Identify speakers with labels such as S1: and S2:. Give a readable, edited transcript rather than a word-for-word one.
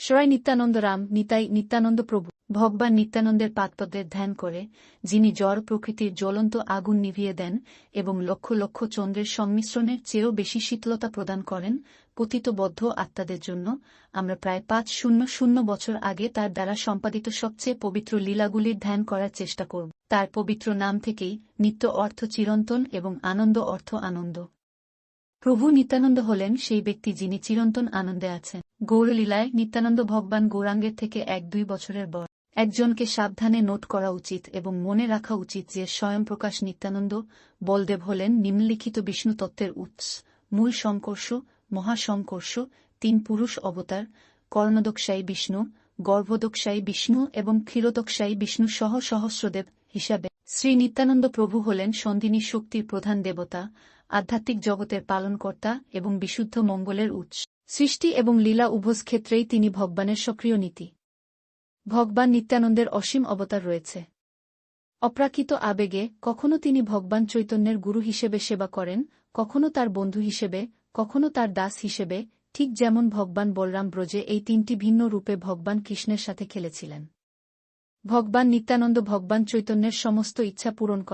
S1: সরাই নিত্যানন্দ রাম নিতাই নিত্যানন্দ প্রভু ভগবান নিত্যানন্দের পাদপদ্মের ধ্যান করে, যিনি জড় প্রকৃতির জ্বলন্ত আগুন নিভিয়ে দেন এবং লক্ষ লক্ষ চন্দ্রের সংমিশ্রণের চেয়েও বেশি শীতলতা প্রদান করেন পতিতবদ্ধ আত্মাদের জন্য। আমরা প্রায় ৫০০ বছর আগে তার দ্বারা সম্পাদিত সবচেয়ে পবিত্র লীলাগুলির ধ্যান করার চেষ্টা করব। তার পবিত্র নাম থেকেই নিত্য অর্থ চিরন্তন এবং আনন্দ অর্থ আনন্দ। প্রভু নিত্যানন্দ হলেন সেই ব্যক্তি যিনি চিরন্তন আনন্দে আছেন। গৌরলীলায় নিত্যানন্দ ভগবান গৌরাঙ্গের থেকে ১-২ বছরের বড়। একজনকে সাবধানে নোট করা উচিত এবং মনে রাখা উচিত যে স্বয়ংপ্রকাশ নিত্যানন্দ বলদেব হলেন নিম্নলিখিত বিষ্ণু তত্ত্বের উৎস, মূল সংকর্ষ, মহাসংকর্ষ, ৩ পুরুষ অবতার, কর্ণদোকসায়ী বিষ্ণু, গর্ভদোকসায়ী বিষ্ণু এবং ক্ষীরোদোকসায়ী বিষ্ণু সহ সহস্রদেব হিসাবে। শ্রী নিত্যানন্দ প্রভু হলেন সন্দিনী শক্তির প্রধান দেবতা, আধ্যাত্মিক জগতের পালনকর্তা এবং বিশুদ্ধ মঙ্গলের উৎস। সৃষ্টি এবং লীলা উভয় ক্ষেত্রেই তিনি ভগবানের সক্রিয় নীতি। ভগবান নিত্যানন্দের অসীম অবতার রয়েছে। অপ্রাকৃত আবেগে কখনো তিনি ভগবান চৈতন্যের গুরু হিসেবে সেবা করেন, কখনো তার বন্ধু হিসেবে, কখনো তার দাস হিসেবে, ঠিক যেমন ভগবান বলরাম ব্রজে এই ৩টি ভিন্ন রূপে ভগবান কৃষ্ণের সাথে খেলেছিলেন। ভগবান নিত্যানন্দ ভগবান চৈতন্যের সমস্ত ইচ্ছা পূরণ করেন।